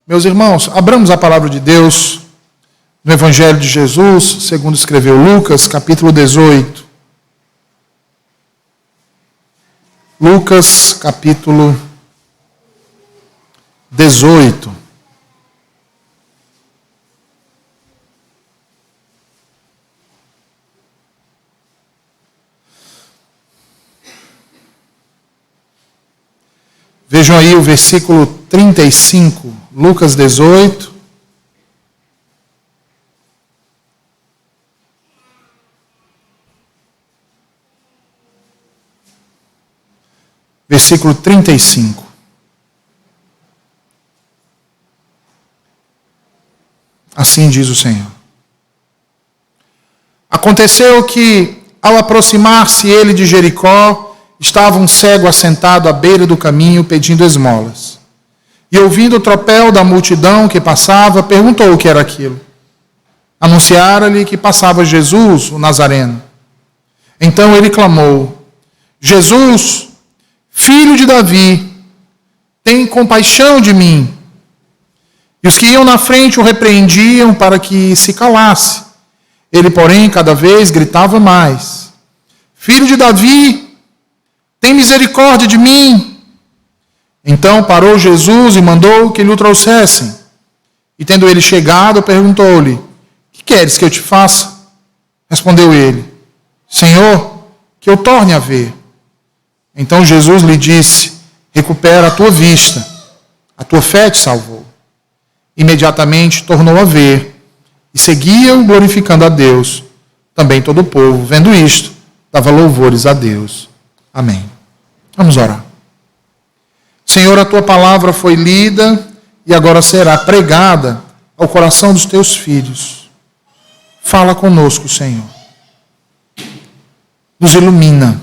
Meus irmãos, abramos a palavra de Deus no Evangelho de Jesus, segundo escreveu Lucas, capítulo 18. Lucas, capítulo 18. Vejam aí o versículo 35, Lucas 18. Versículo 35. Assim diz o Senhor. Aconteceu que, ao aproximar-se ele de Jericó, estava um cego assentado à beira do caminho pedindo esmolas. E ouvindo o tropel da multidão que passava, perguntou o que era aquilo. Anunciaram-lhe que passava Jesus, o Nazareno. Então ele clamou: Jesus, filho de Davi, tem compaixão de mim. E os que iam na frente o repreendiam para que se calasse. Ele, porém, cada vez gritava mais: Filho de Davi, tem misericórdia de mim. Então parou Jesus e mandou que lhe o trouxessem. E tendo ele chegado, perguntou-lhe: Que queres que eu te faça? Respondeu ele: Senhor, que eu torne a ver. Então Jesus lhe disse: Recupera a tua vista, a tua fé te salvou. Imediatamente tornou a ver e seguia-o glorificando a Deus. Também todo o povo, vendo isto, dava louvores a Deus. Amém. Vamos orar. Senhor, a tua palavra foi lida e agora será pregada ao coração dos teus filhos. Fala conosco, Senhor. Nos ilumina.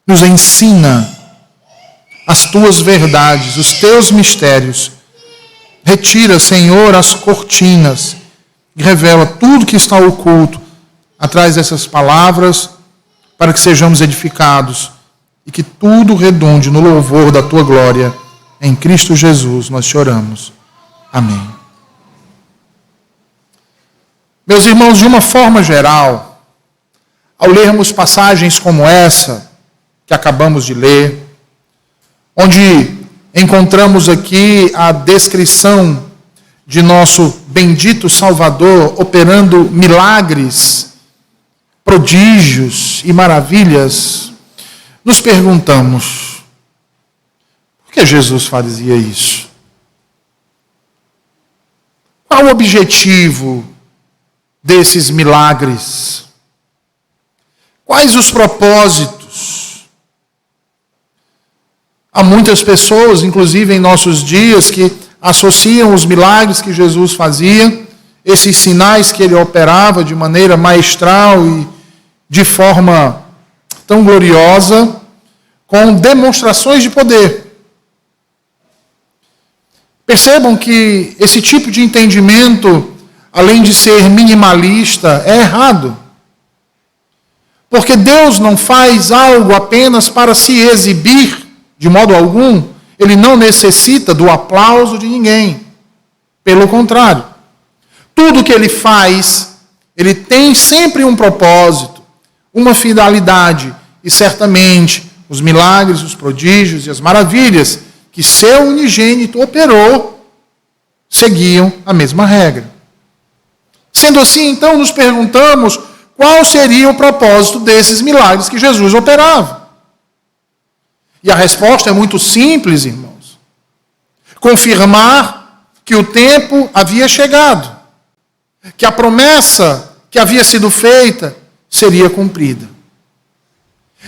Nos ensina as tuas verdades, os teus mistérios. Retira, Senhor, as cortinas e revela tudo que está oculto atrás dessas palavras, para que sejamos edificados e que tudo redunde no louvor da tua glória. Em Cristo Jesus nós te oramos. Amém. Meus irmãos, de uma forma geral, ao lermos passagens como essa que acabamos de ler, onde encontramos aqui a descrição de nosso bendito Salvador operando milagres, prodígios e maravilhas, nos perguntamos: por que Jesus fazia isso? Qual o objetivo desses milagres? Quais os propósitos? Há muitas pessoas, inclusive em nossos dias, que associam os milagres que Jesus fazia, esses sinais que ele operava de maneira maestral e de forma tão gloriosa, com demonstrações de poder. Percebam que esse tipo de entendimento, além de ser minimalista, é errado. Porque Deus não faz algo apenas para se exibir, de modo algum. Ele não necessita do aplauso de ninguém. Pelo contrário. Tudo que ele faz, ele tem sempre um propósito, uma finalidade, e certamente os milagres, os prodígios e as maravilhas que seu unigênito operou seguiam a mesma regra. Sendo assim, então, nos perguntamos qual seria o propósito desses milagres que Jesus operava. E a resposta é muito simples, irmãos. Confirmar que o tempo havia chegado, que a promessa que havia sido feita seria cumprida.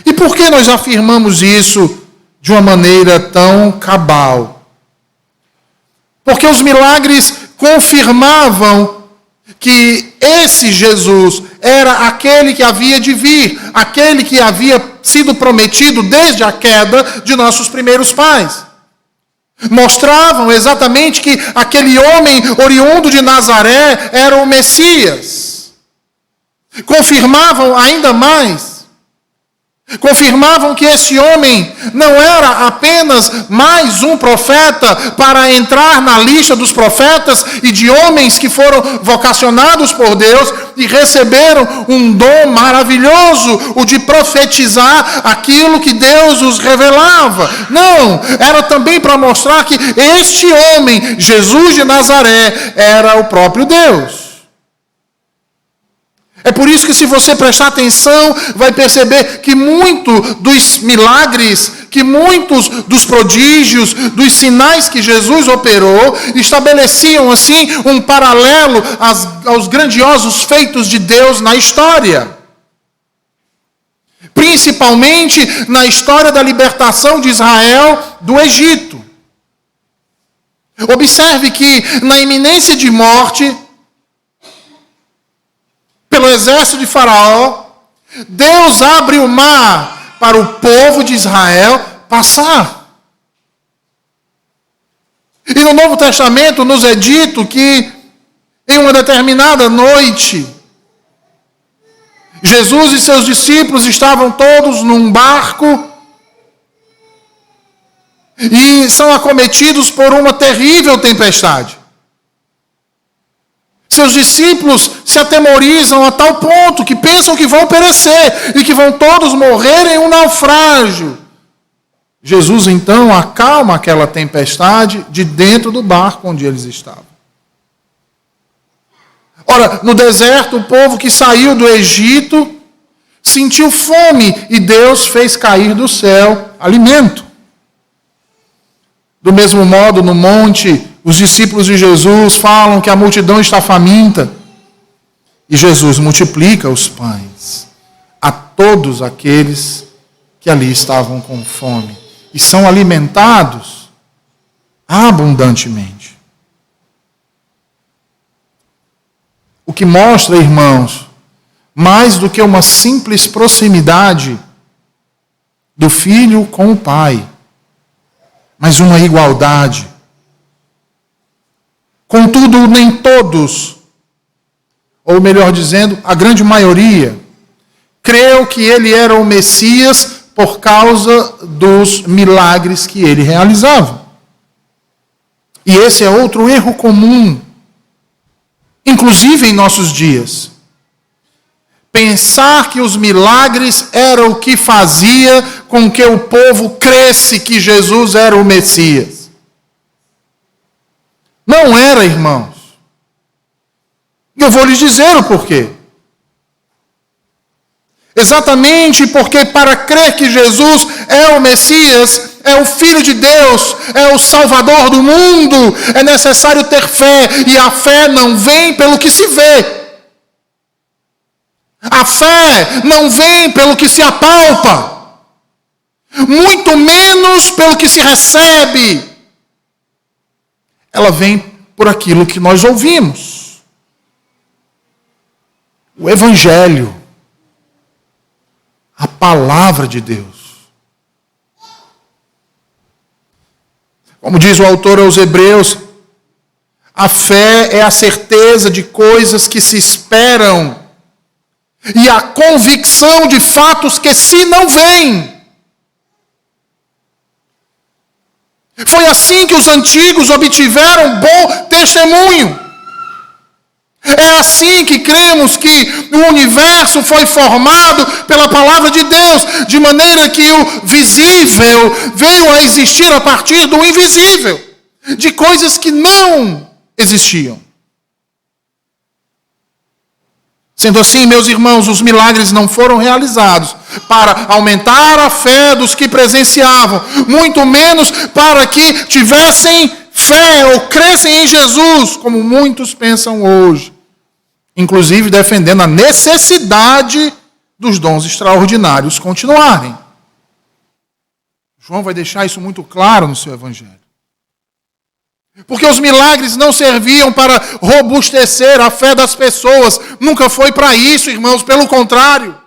E por que nós afirmamos isso de uma maneira tão cabal? Porque os milagres confirmavam que esse Jesus era aquele que havia de vir, aquele que havia sido prometido desde a queda de nossos primeiros pais. Mostravam exatamente que aquele homem oriundo de Nazaré era o Messias. Confirmavam ainda mais Confirmavam que esse homem não era apenas mais um profeta para entrar na lista dos profetas e de homens que foram vocacionados por Deus e receberam um dom maravilhoso, o de profetizar aquilo que Deus os revelava. Não, era também para mostrar que este homem, Jesus de Nazaré, era o próprio Deus. É por isso que, se você prestar atenção, vai perceber que muito dos milagres, que muitos dos prodígios, dos sinais que Jesus operou, estabeleciam assim um paralelo aos grandiosos feitos de Deus na história. Principalmente na história da libertação de Israel do Egito. Observe que na iminência de morte, pelo exército de Faraó, Deus abre o mar para o povo de Israel passar. E no Novo Testamento nos é dito que em uma determinada noite, Jesus e seus discípulos estavam todos num barco e são acometidos por uma terrível tempestade. Seus discípulos se atemorizam a tal ponto que pensam que vão perecer e que vão todos morrer em um naufrágio. Jesus então acalma aquela tempestade de dentro do barco onde eles estavam. Ora, no deserto, o povo que saiu do Egito sentiu fome e Deus fez cair do céu alimento. Do mesmo modo, no monte, os discípulos de Jesus falam que a multidão está faminta. E Jesus multiplica os pães a todos aqueles que ali estavam com fome. E são alimentados abundantemente. O que mostra, irmãos, mais do que uma simples proximidade do filho com o pai, mas uma igualdade. Contudo, nem todos, ou melhor dizendo, a grande maioria, creu que ele era o Messias por causa dos milagres que ele realizava. E esse é outro erro comum, inclusive em nossos dias. Pensar que os milagres eram o que fazia com que o povo cresce que Jesus era o Messias. Não era, irmãos. E eu vou lhes dizer o porquê. Exatamente porque para crer que Jesus é o Messias, é o Filho de Deus, é o Salvador do mundo, é necessário ter fé. E a fé não vem pelo que se vê. A fé não vem pelo que se apalpa, muito menos pelo que se recebe. Ela vem por aquilo que nós ouvimos. O Evangelho, a palavra de Deus. Como diz o autor aos Hebreus, a fé é a certeza de coisas que se esperam e a convicção de fatos que se não veem. Foi assim que os antigos obtiveram bom testemunho. É assim que cremos que o universo foi formado pela palavra de Deus, de maneira que o visível veio a existir a partir do invisível, de coisas que não existiam. Sendo assim, meus irmãos, os milagres não foram realizados para aumentar a fé dos que presenciavam, muito menos para que tivessem fé ou crescem em Jesus, como muitos pensam hoje, inclusive defendendo a necessidade dos dons extraordinários continuarem. João vai deixar isso muito claro no seu evangelho. Porque os milagres não serviam para robustecer a fé das pessoas. Nunca foi para isso, irmãos. Pelo contrário.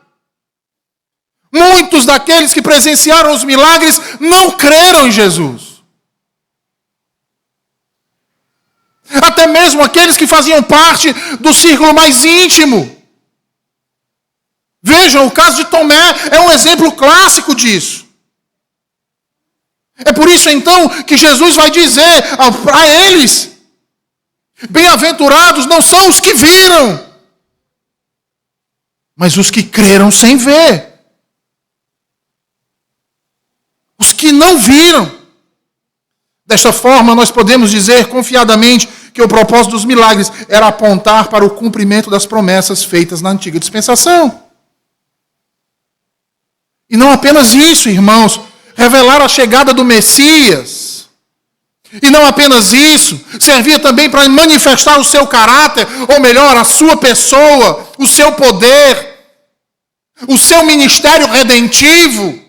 Muitos daqueles que presenciaram os milagres não creram em Jesus. Até mesmo aqueles que faziam parte do círculo mais íntimo. Vejam, o caso de Tomé é um exemplo clássico disso. É por isso então que Jesus vai dizer a eles: bem-aventurados não são os que viram, mas os que creram sem ver. Os que não viram. Desta forma, nós podemos dizer confiadamente que o propósito dos milagres era apontar para o cumprimento das promessas feitas na antiga dispensação. E não apenas isso, irmãos, revelar a chegada do Messias. E não apenas isso, servia também para manifestar o seu caráter, ou melhor, a sua pessoa, o seu poder, o seu ministério redentivo.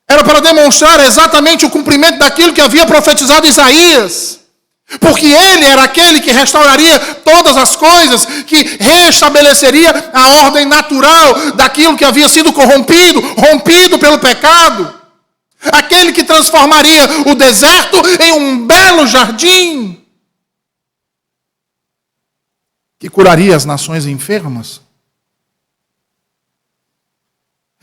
Era para demonstrar exatamente o cumprimento daquilo que havia profetizado Isaías. Porque ele era aquele que restauraria todas as coisas, que restabeleceria a ordem natural daquilo que havia sido corrompido, rompido pelo pecado. Aquele que transformaria o deserto em um belo jardim. Que curaria as nações enfermas.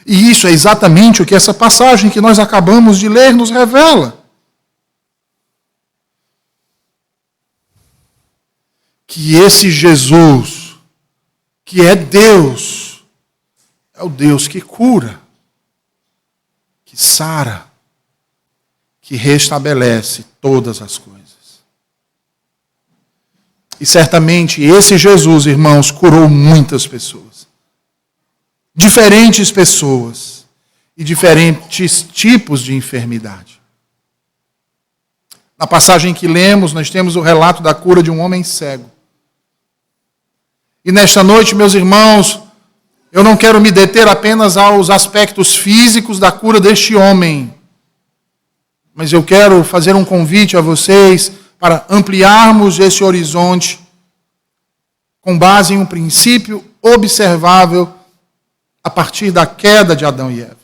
E isso é exatamente o que essa passagem que nós acabamos de ler nos revela. Que esse Jesus, que é Deus, é o Deus que cura, que sara, que restabelece todas as coisas. E certamente esse Jesus, irmãos, curou muitas pessoas. Diferentes pessoas e diferentes tipos de enfermidade. Na passagem que lemos, nós temos o relato da cura de um homem cego. E nesta noite, meus irmãos, eu não quero me deter apenas aos aspectos físicos da cura deste homem, mas eu quero fazer um convite a vocês para ampliarmos esse horizonte com base em um princípio observável a partir da queda de Adão e Eva.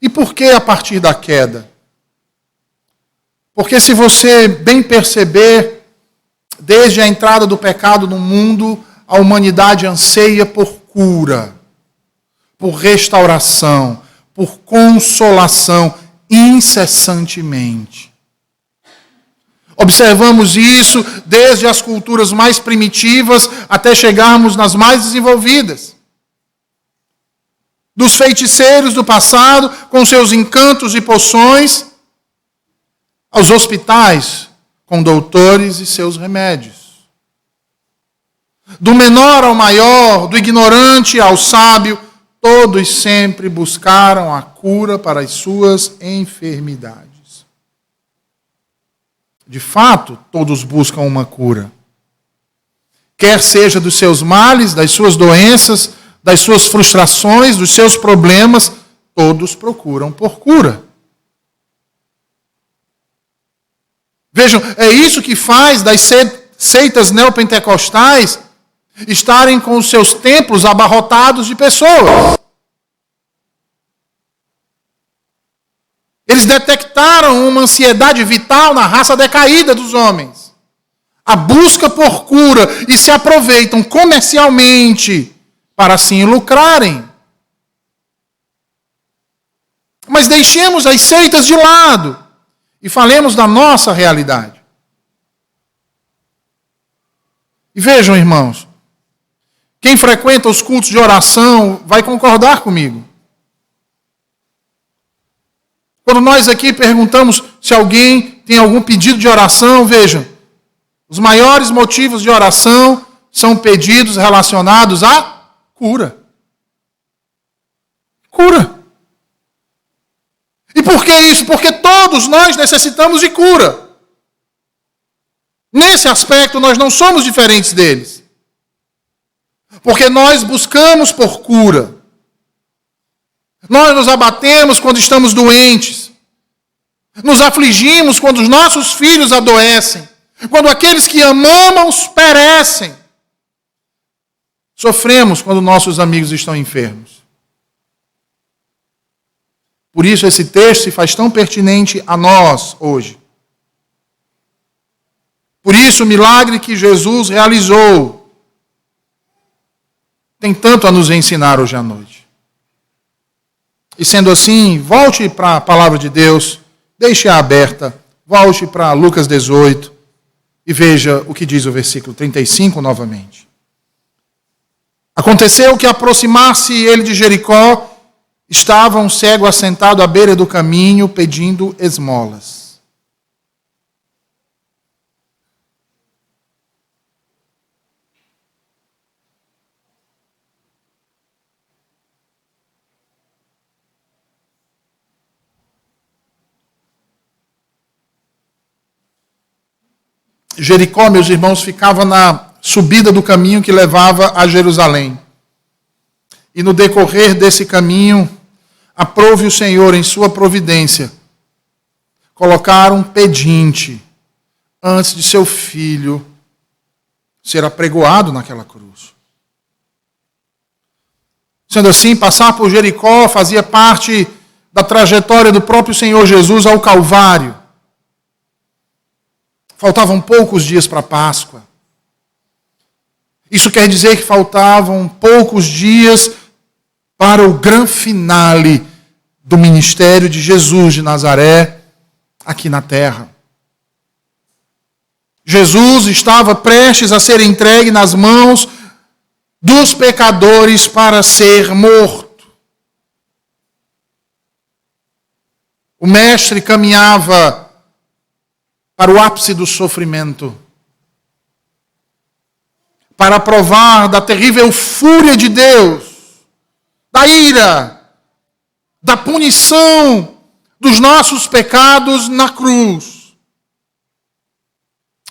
E por que a partir da queda? Porque se você bem perceber, desde a entrada do pecado no mundo, a humanidade anseia por cura, por restauração, por consolação, incessantemente. Observamos isso desde as culturas mais primitivas até chegarmos nas mais desenvolvidas. Dos feiticeiros do passado, com seus encantos e poções, aos hospitais, com doutores e seus remédios. Do menor ao maior, do ignorante ao sábio, todos sempre buscaram a cura para as suas enfermidades. De fato, todos buscam uma cura. Quer seja dos seus males, das suas doenças, das suas frustrações, dos seus problemas, todos procuram por cura. Vejam, é isso que faz das seitas neopentecostais estarem com os seus templos abarrotados de pessoas. Eles detectaram uma ansiedade vital na raça decaída dos homens. A busca por cura e se aproveitam comercialmente para assim lucrarem. Mas deixemos as seitas de lado e falemos da nossa realidade. E vejam, irmãos, quem frequenta os cultos de oração vai concordar comigo. Quando nós aqui perguntamos se alguém tem algum pedido de oração, vejam, os maiores motivos de oração são pedidos relacionados a cura. Cura. E por que isso? Porque todos nós necessitamos de cura. Nesse aspecto, nós não somos diferentes deles. Porque nós buscamos por cura. Nós nos abatemos quando estamos doentes. Nos afligimos quando os nossos filhos adoecem. Quando aqueles que amamos perecem. Sofremos quando nossos amigos estão enfermos. Por isso esse texto se faz tão pertinente a nós hoje. Por isso, o milagre que Jesus realizou tem tanto a nos ensinar hoje à noite. E sendo assim, volte para a palavra de Deus, deixe-a aberta, volte para Lucas 18 e veja o que diz o versículo 35 novamente. Aconteceu que, aproximar-se ele de Jericó, estava um cego assentado à beira do caminho, pedindo esmolas. Jericó, meus irmãos, ficava na subida do caminho que levava a Jerusalém. E no decorrer desse caminho, aprove o Senhor em sua providência colocar um pedinte antes de seu filho ser apregoado naquela cruz. Sendo assim, passar por Jericó fazia parte da trajetória do próprio Senhor Jesus ao Calvário. Faltavam poucos dias para a Páscoa. Isso quer dizer que faltavam poucos dias para o grande finale do ministério de Jesus de Nazaré aqui na terra. Jesus estava prestes a ser entregue nas mãos dos pecadores para ser morto. O mestre caminhava para o ápice do sofrimento, para provar da terrível fúria de Deus, da ira, da punição dos nossos pecados na cruz.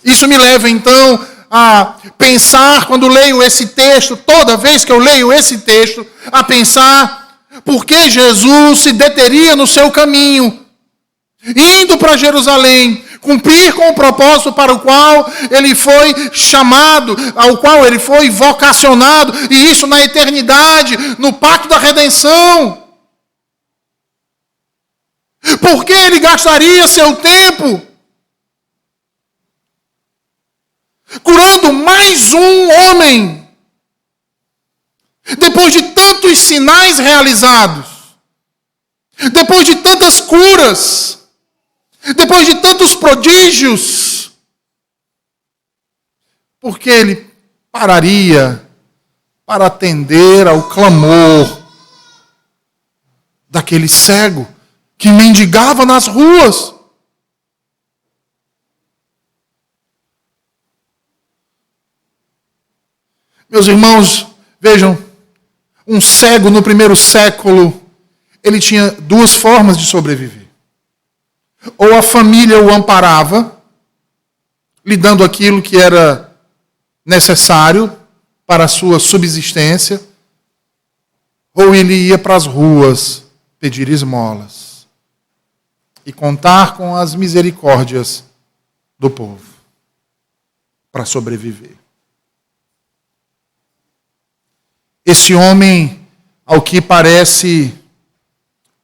Isso me leva então a pensar, quando leio esse texto, toda vez que eu leio esse texto, a pensar por que Jesus se deteria no seu caminho, indo para Jerusalém, cumprir com o propósito para o qual ele foi chamado, ao qual ele foi vocacionado, e isso na eternidade, no pacto da redenção. Por que ele gastaria seu tempo curando mais um homem, depois de tantos sinais realizados, depois de tantas curas, depois de tantos prodígios? Porque ele pararia para atender ao clamor daquele cego que mendigava nas ruas. Meus irmãos, vejam, um cego no primeiro século, ele tinha duas formas de sobreviver. Ou a família o amparava, lhe dando aquilo que era necessário para a sua subsistência, ou ele ia para as ruas pedir esmolas e contar com as misericórdias do povo para sobreviver. Esse homem, ao que parece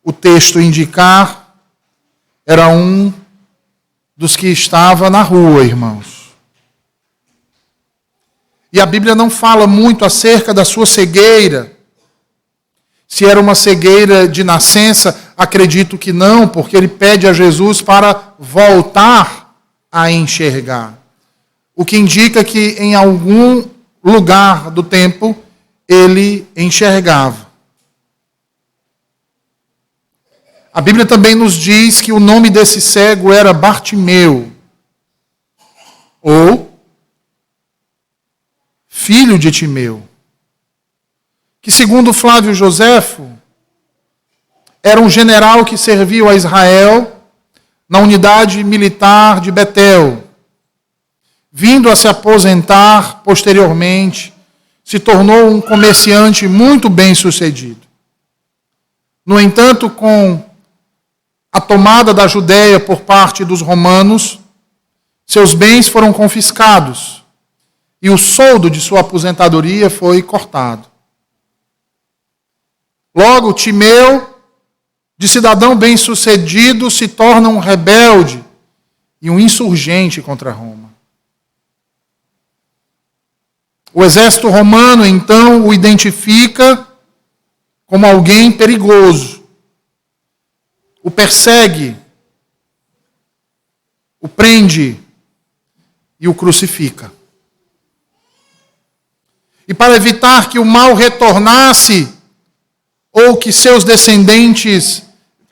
o texto indicar, era um dos que estava na rua, irmãos. E a Bíblia não fala muito acerca da sua cegueira. Se era uma cegueira de nascença, acredito que não, porque ele pede a Jesus para voltar a enxergar. O que indica que em algum lugar do tempo ele enxergava. A Bíblia também nos diz que o nome desse cego era Bartimeu, ou filho de Timeu, que segundo Flávio Joséfo, era um general que serviu a Israel na unidade militar de Betel. Vindo a se aposentar posteriormente, se tornou um comerciante muito bem-sucedido. No entanto, com a tomada da Judéia por parte dos romanos, seus bens foram confiscados e o soldo de sua aposentadoria foi cortado. Logo, Timeu, de cidadão bem-sucedido, se torna um rebelde e um insurgente contra Roma. O exército romano, então, o identifica como alguém perigoso. O persegue, o prende e o crucifica. E para evitar que o mal retornasse, ou que seus descendentes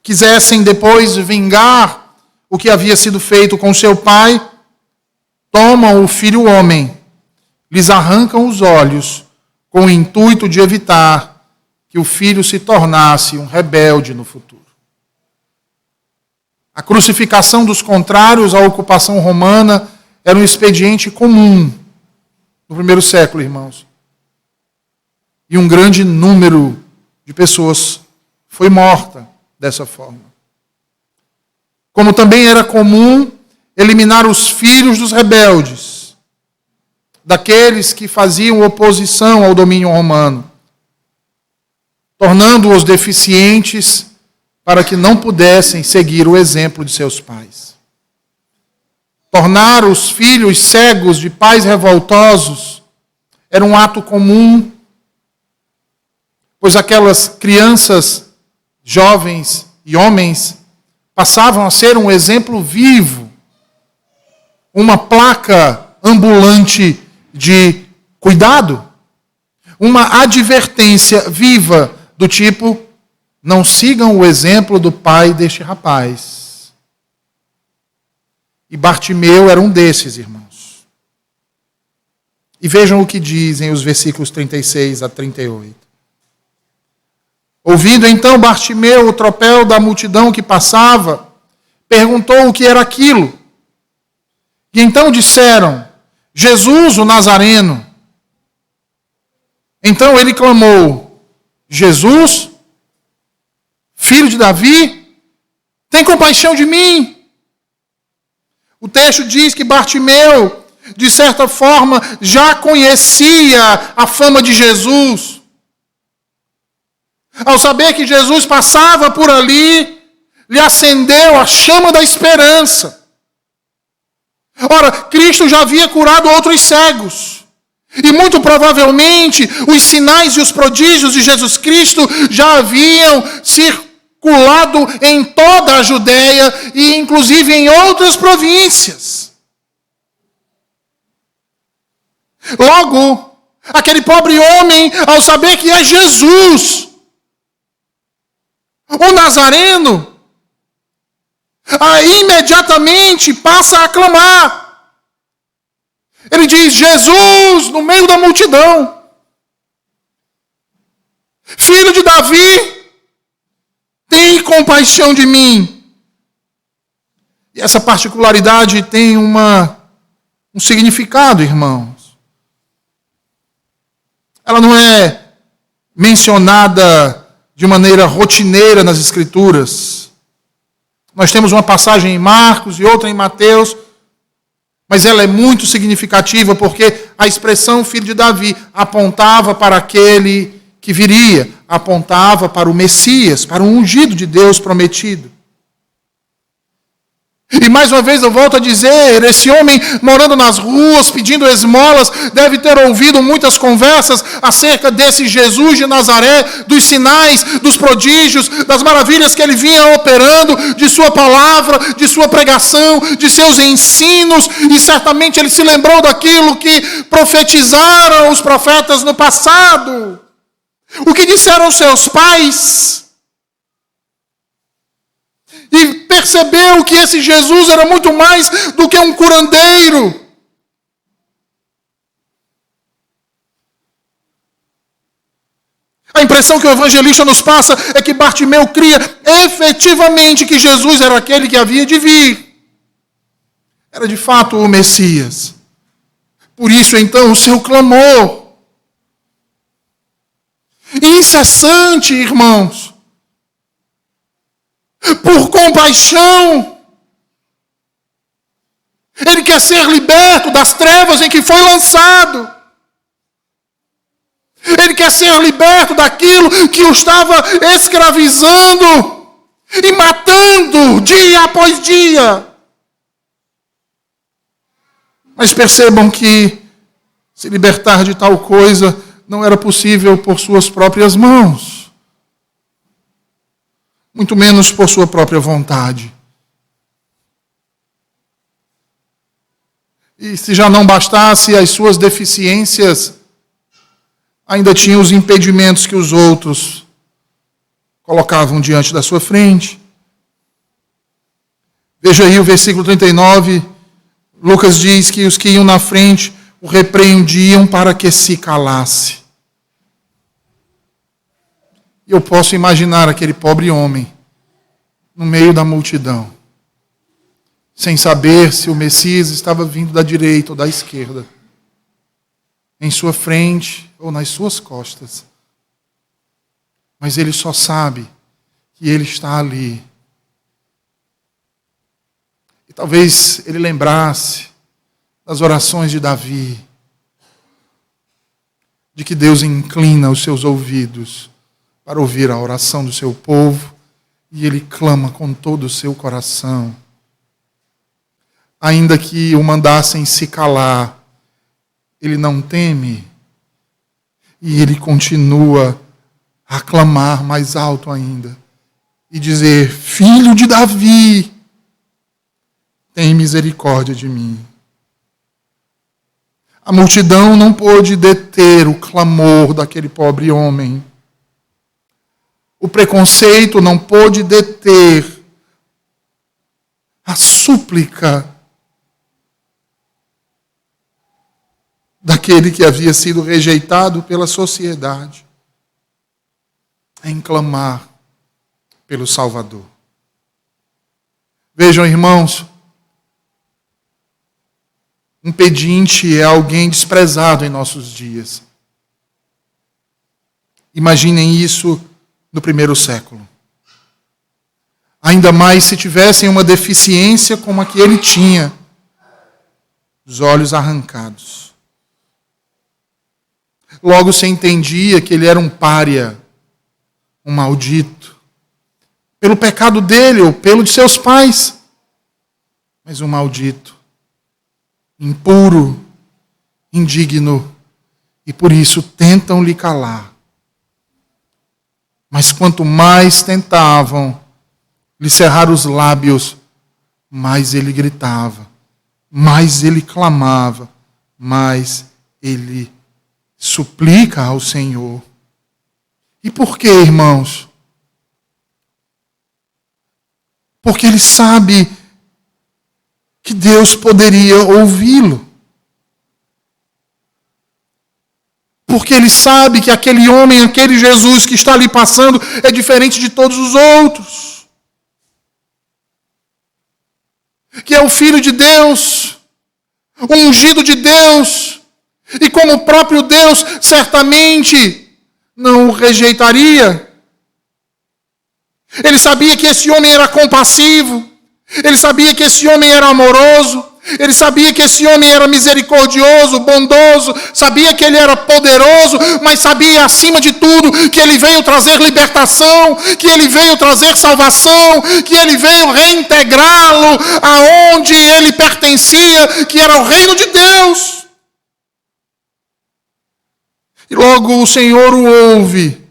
quisessem depois vingar o que havia sido feito com seu pai, tomam o filho homem, lhes arrancam os olhos, com o intuito de evitar que o filho se tornasse um rebelde no futuro. A crucificação dos contrários à ocupação romana era um expediente comum no primeiro século, irmãos. E um grande número de pessoas foi morta dessa forma. Como também era comum eliminar os filhos dos rebeldes, daqueles que faziam oposição ao domínio romano, tornando-os deficientes para que não pudessem seguir o exemplo de seus pais. Tornar os filhos cegos de pais revoltosos era um ato comum, pois aquelas crianças, jovens e homens passavam a ser um exemplo vivo, uma placa ambulante de cuidado, uma advertência viva do tipo: não sigam o exemplo do pai deste rapaz. E Bartimeu era um desses, irmãos. E vejam o que dizem os versículos 36 a 38. Ouvindo então Bartimeu o tropel da multidão que passava, perguntou o que era aquilo. E então disseram: Jesus, o Nazareno. Então ele clamou: Jesus, filho de Davi, tem compaixão de mim. O texto diz que Bartimeu, de certa forma, já conhecia a fama de Jesus. Ao saber que Jesus passava por ali, lhe acendeu a chama da esperança. Ora, Cristo já havia curado outros cegos. E muito provavelmente os sinais e os prodígios de Jesus Cristo já haviam circulado em toda a Judéia e inclusive em outras províncias. Logo, aquele pobre homem, ao saber que é Jesus, o Nazareno, aí imediatamente passa a clamar. Ele diz: Jesus, no meio da multidão, filho de Davi, tem compaixão de mim. E essa particularidade tem um significado, irmãos. Ela não é mencionada de maneira rotineira nas Escrituras. Nós temos uma passagem em Marcos e outra em Mateus, mas ela é muito significativa porque a expressão filho de Davi apontava para aquele que viria, apontava para o Messias, para o ungido de Deus prometido. E mais uma vez eu volto a dizer, esse homem morando nas ruas, pedindo esmolas, deve ter ouvido muitas conversas acerca desse Jesus de Nazaré, dos sinais, dos prodígios, das maravilhas que ele vinha operando, de sua palavra, de sua pregação, de seus ensinos, e certamente ele se lembrou daquilo que profetizaram os profetas no passado. O que disseram seus pais? E percebeu que esse Jesus era muito mais do que um curandeiro. A impressão que o evangelista nos passa é que Bartimeu cria efetivamente que Jesus era aquele que havia de vir. Era de fato o Messias. Por isso, então, o seu clamor incessante, irmãos, por compaixão. Ele quer ser liberto das trevas em que foi lançado. Ele quer ser liberto daquilo que o estava escravizando e matando dia após dia. Mas percebam que se libertar de tal coisa não era possível por suas próprias mãos, muito menos por sua própria vontade. E se já não bastasse as suas deficiências, ainda tinha os impedimentos que os outros colocavam diante da sua frente. Veja aí o versículo 39, Lucas diz que os que iam na frente o repreendiam para que se calasse. E eu posso imaginar aquele pobre homem no meio da multidão, sem saber se o Messias estava vindo da direita ou da esquerda, em sua frente ou nas suas costas. Mas ele só sabe que ele está ali. E talvez ele lembrasse das orações de Davi, de que Deus inclina os seus ouvidos para ouvir a oração do seu povo, e ele clama com todo o seu coração. Ainda que o mandassem se calar, ele não teme, e ele continua a clamar mais alto ainda, e dizer: Filho de Davi, tem misericórdia de mim. A multidão não pôde deter o clamor daquele pobre homem. O preconceito não pôde deter a súplica daquele que havia sido rejeitado pela sociedade em clamar pelo Salvador. Vejam, irmãos, um pedinte é alguém desprezado em nossos dias. Imaginem isso no primeiro século. Ainda mais se tivessem uma deficiência como a que ele tinha, os olhos arrancados. Logo se entendia que ele era um pária, um maldito, pelo pecado dele ou pelo de seus pais, mas um maldito, impuro, indigno, e por isso tentam lhe calar. Mas quanto mais tentavam lhe cerrar os lábios, mais ele gritava, mais ele clamava, mais ele suplica ao Senhor. E por quê, irmãos? Porque ele sabe que Deus poderia ouvi-lo. Porque ele sabe que aquele homem, aquele Jesus que está ali passando é diferente de todos os outros. Que é o Filho de Deus, o ungido de Deus. E como o próprio Deus certamente não o rejeitaria. Ele sabia que esse homem era compassivo. Ele sabia que esse homem era amoroso. Ele sabia que esse homem era misericordioso, bondoso, sabia que ele era poderoso, mas sabia, acima de tudo, que ele veio trazer libertação, que ele veio trazer salvação, que ele veio reintegrá-lo aonde ele pertencia, que era o reino de Deus. E logo o Senhor o ouve.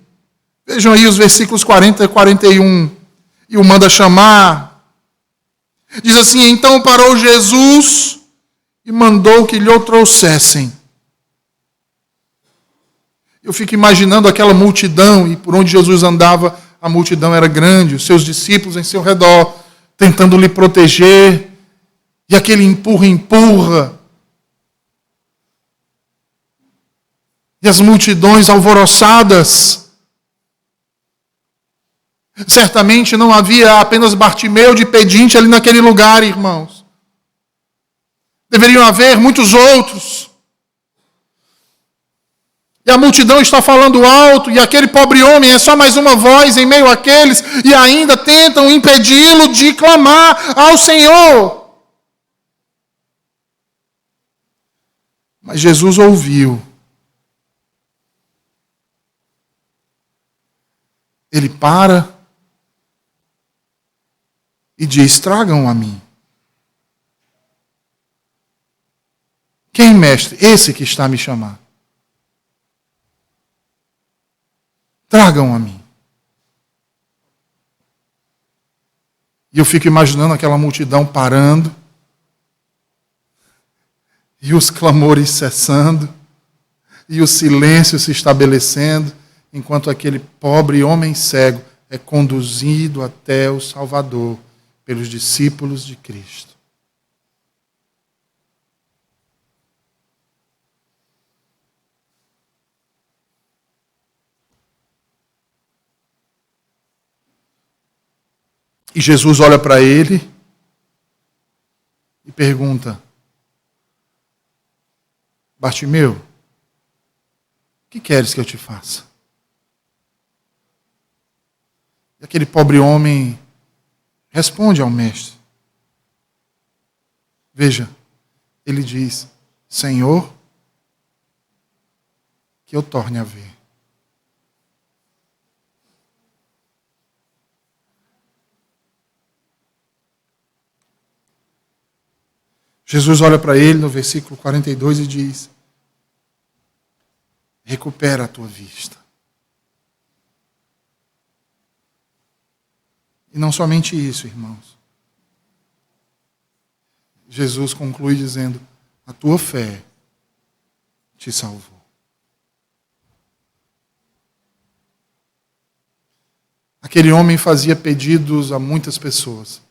Vejam aí os versículos 40 e 41. E o manda chamar. Diz assim: então parou Jesus e mandou que lhe o trouxessem. Eu fico imaginando aquela multidão, e por onde Jesus andava, a multidão era grande, os seus discípulos em seu redor, tentando lhe proteger, e aquele empurra. E as multidões alvoroçadas. Certamente não havia apenas Bartimeu de pedinte ali naquele lugar, irmãos. Deveriam haver muitos outros. E a multidão está falando alto, e aquele pobre homem é só mais uma voz em meio àqueles, e ainda tentam impedi-lo de clamar ao Senhor. Mas Jesus ouviu. Ele para e diz: tragam a mim. Quem, mestre? Esse que está a me chamar. Tragam a mim. E eu fico imaginando aquela multidão parando, e os clamores cessando, e o silêncio se estabelecendo, enquanto aquele pobre homem cego é conduzido até o Salvador pelos discípulos de Cristo. E Jesus olha para ele e pergunta: Bartimeu, o que queres que eu te faça? E aquele pobre homem responde ao mestre. Veja, ele diz: Senhor, que eu torne a ver. Jesus olha para ele no versículo 42 e diz: recupera a tua vista. E não somente isso, irmãos. Jesus conclui dizendo: a tua fé te salvou. Aquele homem fazia pedidos a muitas pessoas.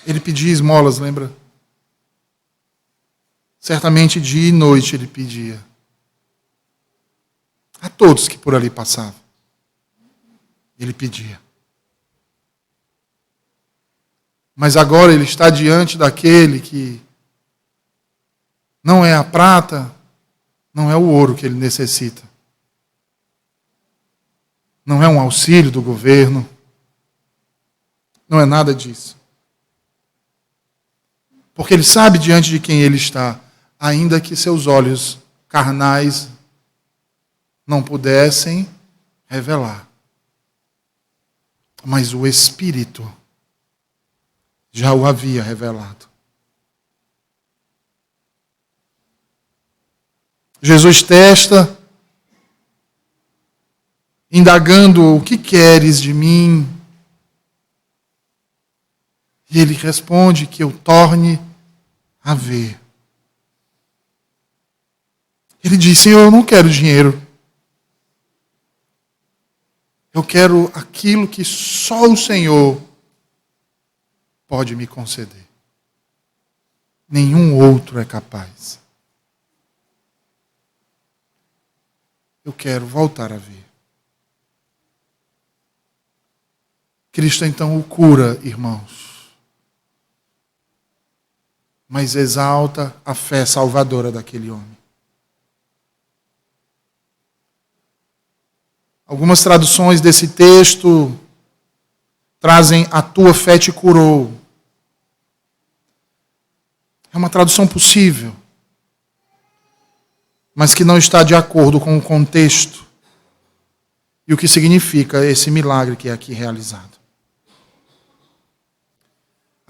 Ele pedia esmolas, lembra? Certamente dia e noite ele pedia. A todos que por ali passavam. Ele pedia. Mas agora ele está diante daquele que não é a prata, não é o ouro que ele necessita. Não é um auxílio do governo. Não é nada disso. Porque ele sabe diante de quem ele está, ainda que seus olhos carnais não pudessem revelar. Mas o Espírito já o havia revelado. Jesus testa, indagando: o que queres de mim? E ele responde: que eu torne a ver. Ele diz: Senhor, eu não quero dinheiro. Eu quero aquilo que só o Senhor pode me conceder. Nenhum outro é capaz. Eu quero voltar a ver. Cristo então o cura, irmãos. Mas exalta a fé salvadora daquele homem. Algumas traduções desse texto trazem: a tua fé te curou. É uma tradução possível, mas que não está de acordo com o contexto e o que significa esse milagre que é aqui realizado.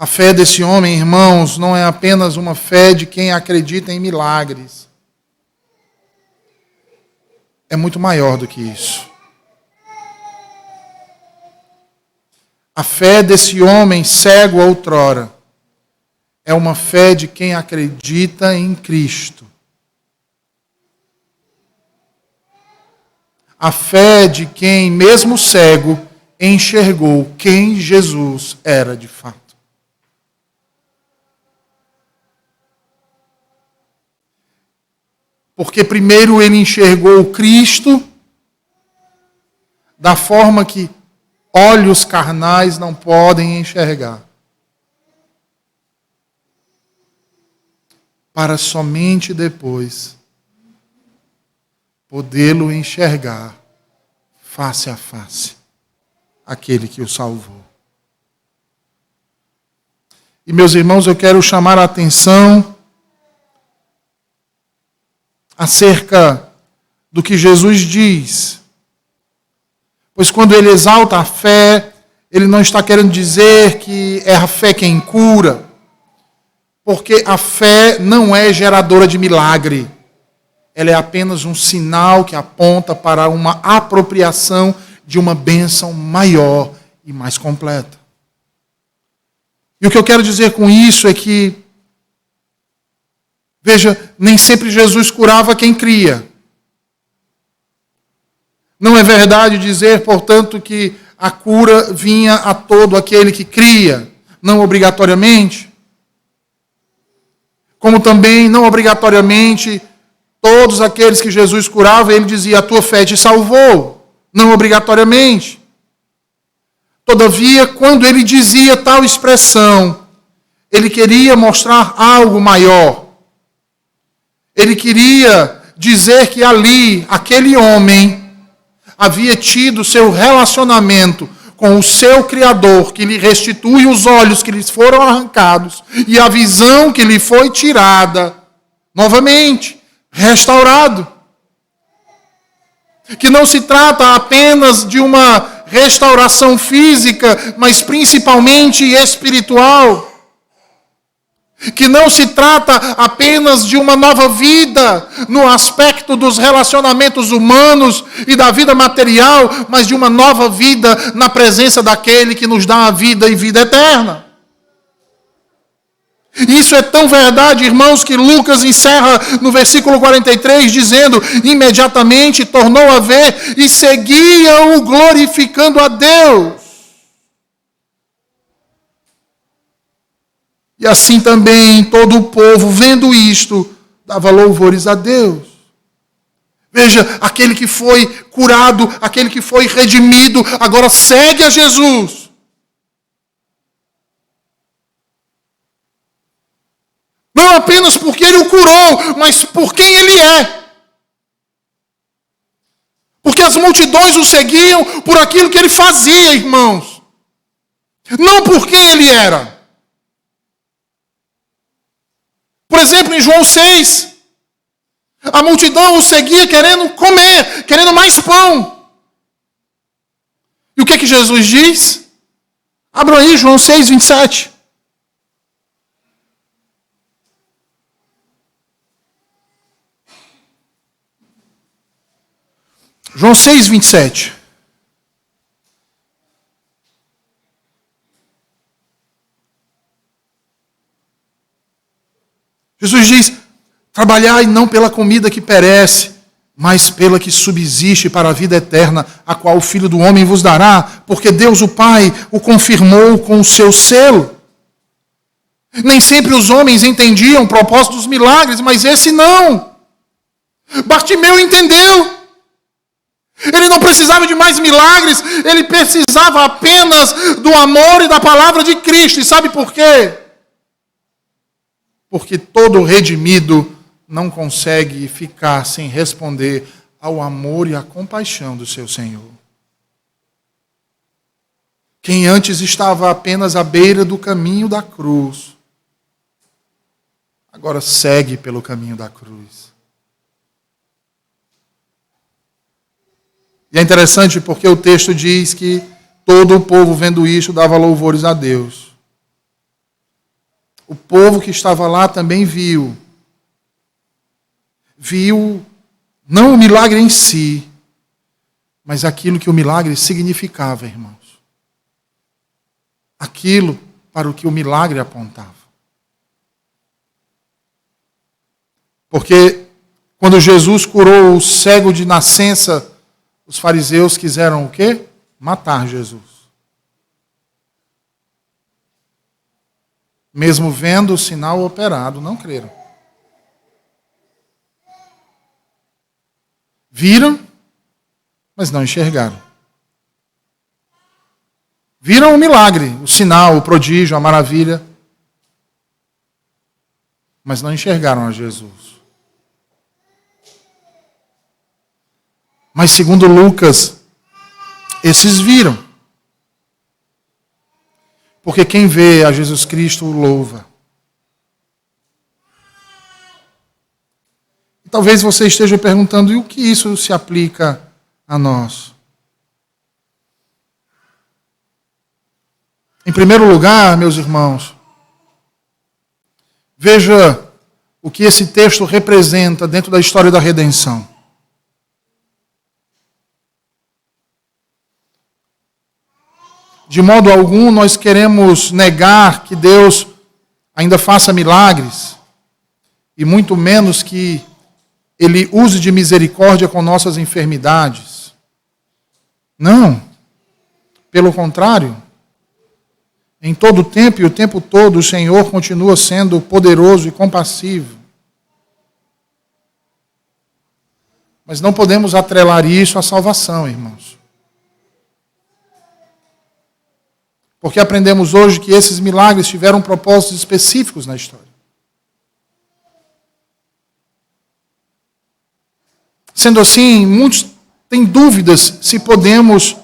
A fé desse homem, irmãos, não é apenas uma fé de quem acredita em milagres. É muito maior do que isso. A fé desse homem cego outrora é uma fé de quem acredita em Cristo. A fé de quem, mesmo cego, enxergou quem Jesus era de fato. Porque primeiro ele enxergou Cristo da forma que olhos carnais não podem enxergar. Para somente depois podê-lo enxergar face a face, aquele que o salvou. E meus irmãos, eu quero chamar a atenção acerca do que Jesus diz. Pois quando ele exalta a fé, ele não está querendo dizer que é a fé quem cura. Porque a fé não é geradora de milagre. Ela é apenas um sinal que aponta para uma apropriação de uma bênção maior e mais completa. E o que eu quero dizer com isso é que, veja, nem sempre Jesus curava quem cria. Não é verdade dizer, portanto, que a cura vinha a todo aquele que cria, não obrigatoriamente. Como também, não obrigatoriamente, todos aqueles que Jesus curava, ele dizia, a tua fé te salvou, não obrigatoriamente. Todavia, quando ele dizia tal expressão, ele queria mostrar algo maior. Ele queria dizer que ali, aquele homem, havia tido seu relacionamento com o seu Criador, que lhe restitui os olhos que lhes foram arrancados e a visão que lhe foi tirada, novamente, restaurado. Que não se trata apenas de uma restauração física, mas principalmente espiritual. Que não se trata apenas de uma nova vida no aspecto dos relacionamentos humanos e da vida material, mas de uma nova vida na presença daquele que nos dá a vida e vida eterna. Isso é tão verdade, irmãos, que Lucas encerra no versículo 43 dizendo, imediatamente tornou a ver e seguia-o glorificando a Deus. E assim também todo o povo, vendo isto, dava louvores a Deus. Veja, aquele que foi curado, aquele que foi redimido, agora segue a Jesus. Não apenas porque ele o curou, mas por quem ele é. Porque as multidões o seguiam por aquilo que ele fazia, irmãos. Não por quem ele era. Por exemplo, em João 6, a multidão o seguia querendo comer, querendo mais pão. E o que Jesus diz? Abram aí João 6, 27. João 6, 27. Jesus diz, trabalhai não pela comida que perece, mas pela que subsiste para a vida eterna, a qual o Filho do Homem vos dará, porque Deus o Pai o confirmou com o seu selo. Nem sempre os homens entendiam o propósito dos milagres, mas esse não. Bartimeu entendeu. Ele não precisava de mais milagres, ele precisava apenas do amor e da palavra de Cristo. E sabe por quê? Porque todo redimido não consegue ficar sem responder ao amor e à compaixão do seu Senhor. Quem antes estava apenas à beira do caminho da cruz, agora segue pelo caminho da cruz. E é interessante porque o texto diz que todo o povo, vendo isto, dava louvores a Deus. O povo que estava lá também viu não o milagre em si, mas aquilo que o milagre significava, irmãos. Aquilo para o que o milagre apontava. Porque quando Jesus curou o cego de nascença, os fariseus quiseram o quê? Matar Jesus. Mesmo vendo o sinal operado, não creram. Viram, mas não enxergaram. Viram o milagre, o sinal, o prodígio, a maravilha, mas não enxergaram a Jesus. Mas segundo Lucas, esses viram. Porque quem vê a Jesus Cristo o louva. E talvez você esteja perguntando, e o que isso se aplica a nós? Em primeiro lugar, meus irmãos, Veja o que esse texto representa dentro da história da redenção. De modo algum nós queremos negar que Deus ainda faça milagres, e muito menos que Ele use de misericórdia com nossas enfermidades. Não. Pelo contrário, em todo o tempo e o tempo todo, o Senhor continua sendo poderoso e compassivo. Mas não podemos atrelar isso à salvação, irmãos. Porque aprendemos hoje que esses milagres tiveram propósitos específicos na história. Sendo assim, muitos têm dúvidas se podemos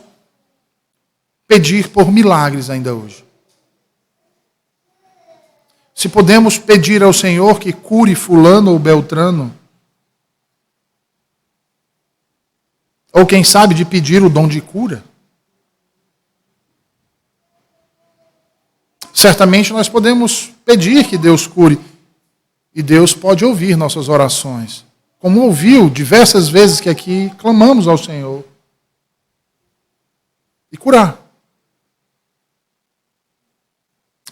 pedir por milagres ainda hoje. Se podemos pedir ao Senhor que cure fulano ou beltrano. Ou quem sabe de pedir o dom de cura. Certamente nós podemos pedir que Deus cure. E Deus pode ouvir nossas orações. Como ouviu diversas vezes que aqui clamamos ao Senhor. E curar.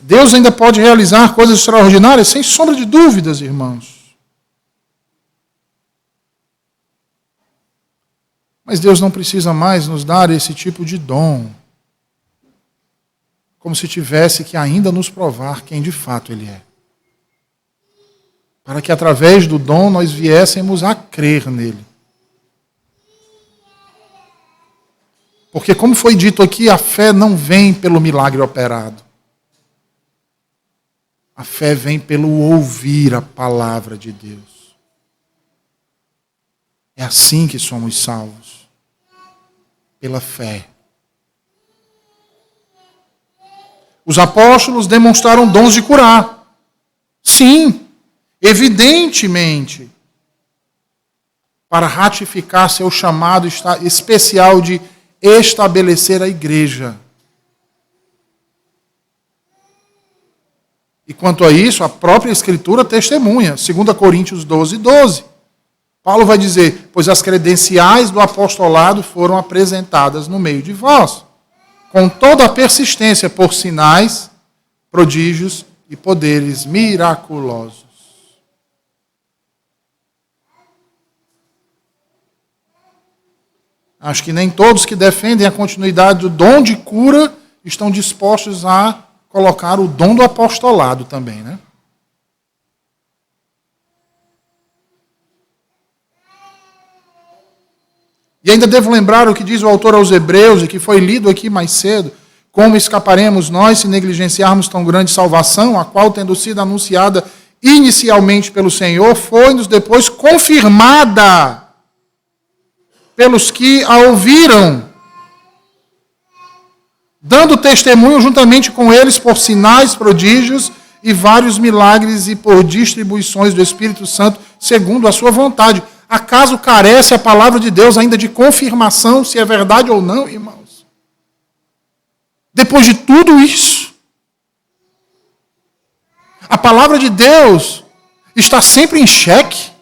Deus ainda pode realizar coisas extraordinárias, sem sombra de dúvidas, irmãos. Mas Deus não precisa mais nos dar esse tipo de dom, como se tivesse que ainda nos provar quem de fato Ele é. Para que através do dom nós viéssemos a crer nele. Porque, como foi dito aqui, a fé não vem pelo milagre operado. A fé vem pelo ouvir a palavra de Deus. É assim que somos salvos. Pela fé. Os apóstolos demonstraram dons de curar. Sim, evidentemente. Para ratificar seu chamado especial de estabelecer a igreja. E quanto a isso, a própria Escritura testemunha. 2 Coríntios 12:12. Paulo vai dizer, pois as credenciais do apostolado foram apresentadas no meio de vós, com toda a persistência por sinais, prodígios e poderes miraculosos. Acho que nem todos que defendem a continuidade do dom de cura estão dispostos a colocar o dom do apostolado também, né? E ainda devo lembrar o que diz o autor aos Hebreus, e que foi lido aqui mais cedo, como escaparemos nós se negligenciarmos tão grande salvação, a qual, tendo sido anunciada inicialmente pelo Senhor, foi-nos depois confirmada pelos que a ouviram, dando testemunho juntamente com eles por sinais, prodígios e vários milagres e por distribuições do Espírito Santo, segundo a sua vontade. Acaso carece a palavra de Deus ainda de confirmação, se é verdade ou não, irmãos? Depois de tudo isso, a palavra de Deus está sempre em xeque.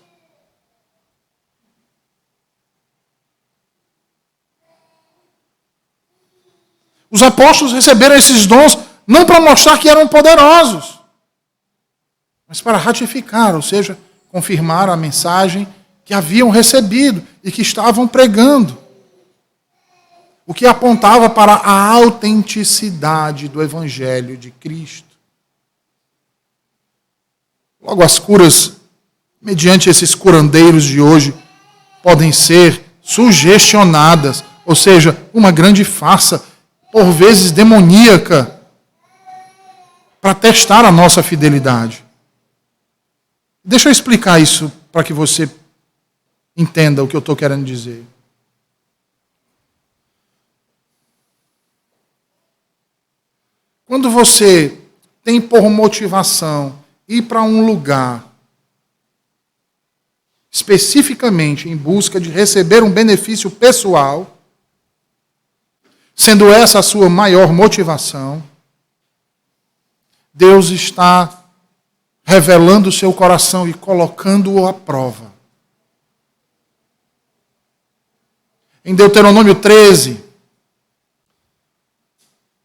Os apóstolos receberam esses dons não para mostrar que eram poderosos, mas para ratificar, ou seja, confirmar a mensagem que haviam recebido e que estavam pregando. O que apontava para a autenticidade do Evangelho de Cristo. Logo, as curas, mediante esses curandeiros de hoje, podem ser sugestionadas, ou seja, uma grande farsa, por vezes demoníaca, para testar a nossa fidelidade. Deixa eu explicar isso para que você entenda o que eu estou querendo dizer. Quando você tem por motivação ir para um lugar, especificamente em busca de receber um benefício pessoal, sendo essa a sua maior motivação, Deus está revelando o seu coração e colocando-o à prova. Em Deuteronômio 13,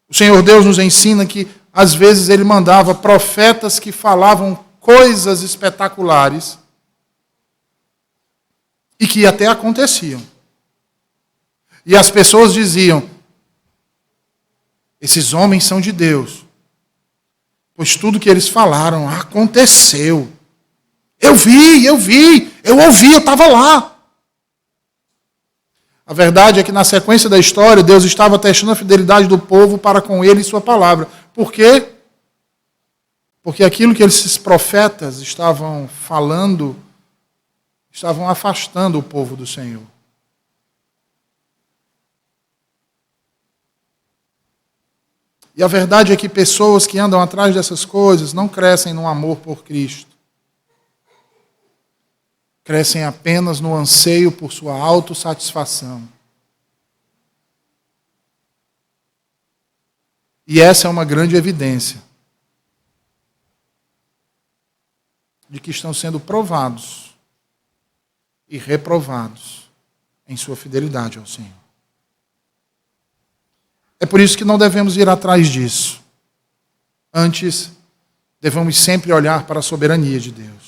o Senhor Deus nos ensina que, às vezes, Ele mandava profetas que falavam coisas espetaculares e que até aconteciam. E as pessoas diziam: esses homens são de Deus, pois tudo que eles falaram aconteceu. Eu ouvi, eu estava lá. A verdade é que, na sequência da história, Deus estava testando a fidelidade do povo para com ele e sua palavra. Por quê? Porque aquilo que esses profetas estavam falando, estavam afastando o povo do Senhor. E a verdade é que pessoas que andam atrás dessas coisas não crescem no amor por Cristo. Crescem apenas no anseio por sua autossatisfação. E essa é uma grande evidência de que estão sendo provados e reprovados em sua fidelidade ao Senhor. É por isso que não devemos ir atrás disso. Antes, devemos sempre olhar para a soberania de Deus.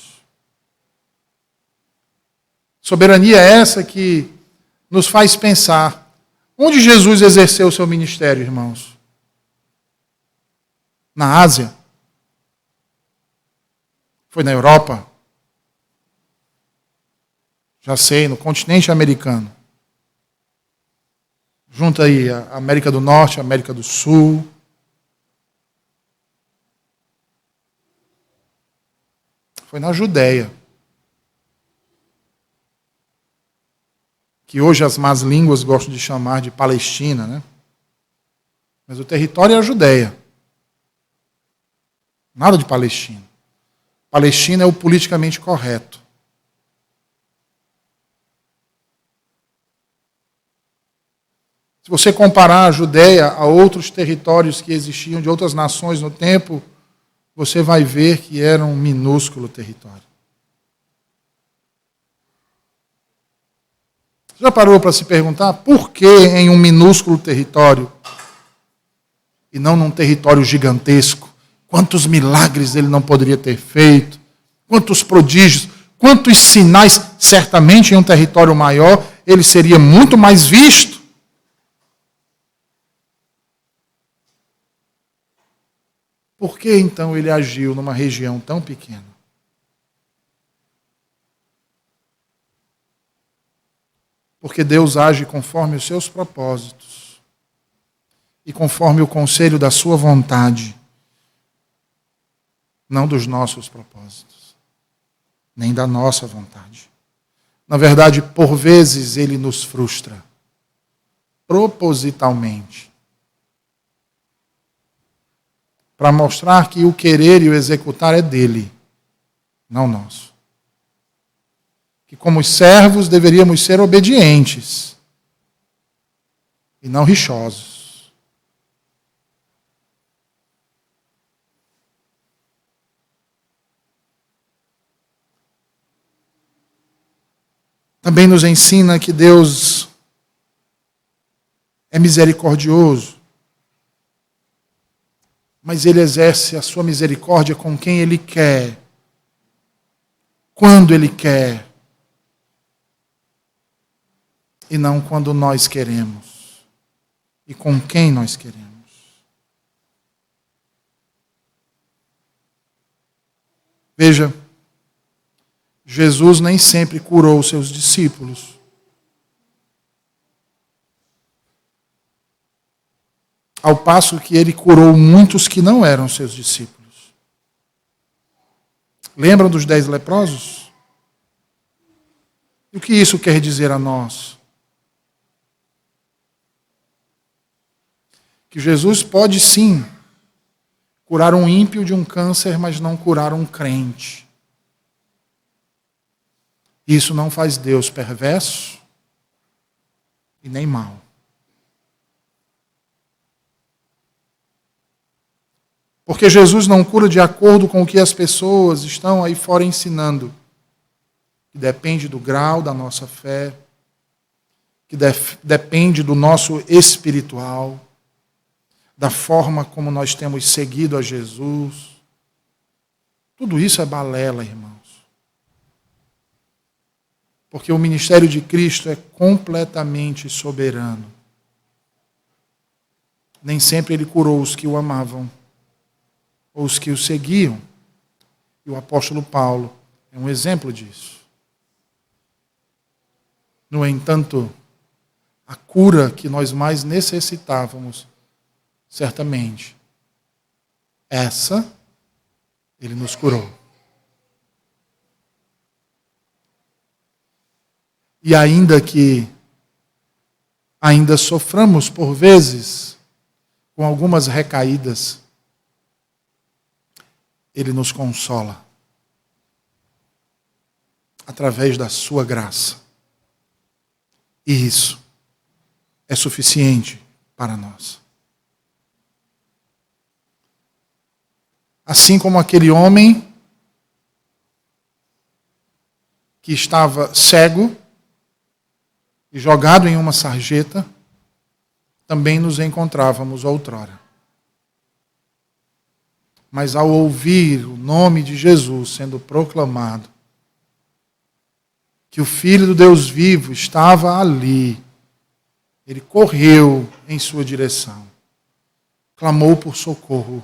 Soberania é essa que nos faz pensar: onde Jesus exerceu o seu ministério, irmãos? Na Ásia? Foi na Europa? Já sei, no continente americano. Junta aí a América do Norte, a América do Sul. Foi na Judéia. Que hoje as más línguas gostam de chamar de Palestina, né? Mas o território é a Judéia. Nada de Palestina. Palestina é o politicamente correto. Se você comparar a Judéia a outros territórios que existiam de outras nações no tempo, você vai ver que era um minúsculo território. Já parou para se perguntar por que em um minúsculo território e não num território gigantesco? Quantos milagres ele não poderia ter feito? Quantos prodígios? Quantos sinais? Certamente em um território maior ele seria muito mais visto. Por que então ele agiu numa região tão pequena? Porque Deus age conforme os seus propósitos e conforme o conselho da sua vontade, não dos nossos propósitos, nem da nossa vontade. Na verdade, por vezes ele nos frustra, propositalmente, para mostrar que o querer e o executar é dele, não nosso. Que como servos deveríamos ser obedientes e não rixosos. Também nos ensina que Deus é misericordioso, mas Ele exerce a sua misericórdia com quem Ele quer, quando Ele quer, e não quando nós queremos, e com quem nós queremos. Veja, Jesus nem sempre curou os seus discípulos. Ao passo que ele curou muitos que não eram seus discípulos. Lembram dos 10 leprosos? E o que isso quer dizer a nós? Que Jesus pode sim curar um ímpio de um câncer, mas não curar um crente. Isso não faz Deus perverso e nem mau. Porque Jesus não cura de acordo com o que as pessoas estão aí fora ensinando, que depende do grau da nossa fé, que depende do nosso espiritual, da forma como nós temos seguido a Jesus. Tudo isso é balela, irmãos. Porque o ministério de Cristo é completamente soberano. Nem sempre ele curou os que o amavam, ou os que o seguiam. E o apóstolo Paulo é um exemplo disso. No entanto, a cura que nós mais necessitávamos, certamente, essa ele nos curou. E ainda que ainda soframos por vezes com algumas recaídas, ele nos consola através da sua graça. E isso é suficiente para nós. Assim como aquele homem que estava cego e jogado em uma sarjeta, também nos encontrávamos outrora. Mas ao ouvir o nome de Jesus sendo proclamado, que o Filho do Deus vivo estava ali, ele correu em sua direção, clamou por socorro,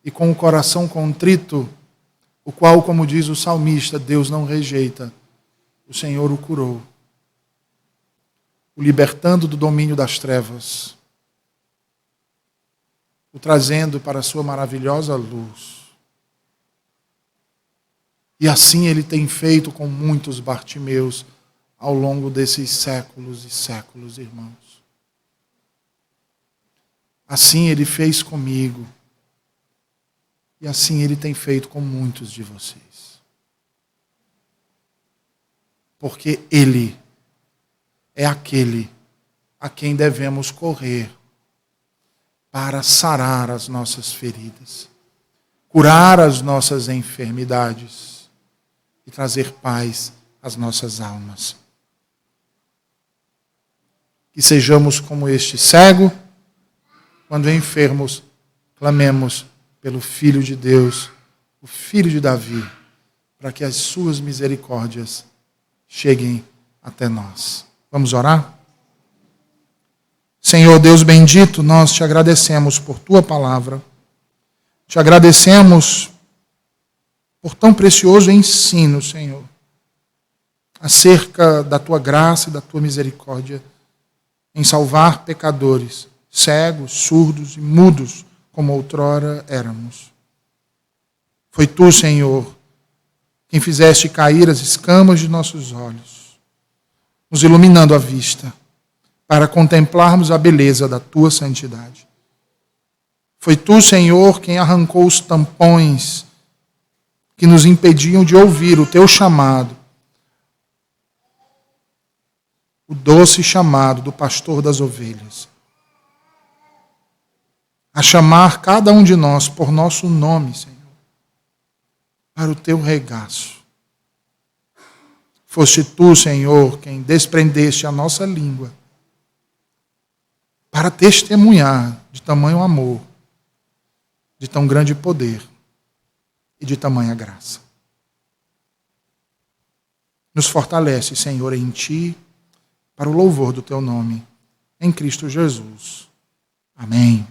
e com o coração contrito, o qual, como diz o salmista, Deus não rejeita, o Senhor o curou, o libertando do domínio das trevas, o trazendo para a sua maravilhosa luz. E assim ele tem feito com muitos Bartimeus ao longo desses séculos e séculos, irmãos. Assim ele fez comigo. E assim ele tem feito com muitos de vocês. Porque ele é aquele a quem devemos correr para sarar as nossas feridas, curar as nossas enfermidades e trazer paz às nossas almas. Que sejamos como este cego, quando enfermos, clamemos pelo Filho de Deus, o Filho de Davi, para que as suas misericórdias cheguem até nós. Vamos orar? Senhor Deus bendito, nós te agradecemos por tua palavra. Te agradecemos por tão precioso ensino, Senhor, acerca da tua graça e da tua misericórdia em salvar pecadores, cegos, surdos e mudos, como outrora éramos. Foi tu, Senhor, quem fizeste cair as escamas de nossos olhos, nos iluminando a vista, para contemplarmos a beleza da tua santidade. Foi tu, Senhor, quem arrancou os tampões que nos impediam de ouvir o teu chamado, o doce chamado do pastor das ovelhas, a chamar cada um de nós por nosso nome, Senhor, para o teu regaço. Foste tu, Senhor, quem desprendeste a nossa língua para testemunhar de tamanho amor, de tão grande poder e de tamanha graça. Nos fortalece, Senhor, em ti, para o louvor do teu nome, em Cristo Jesus. Amém.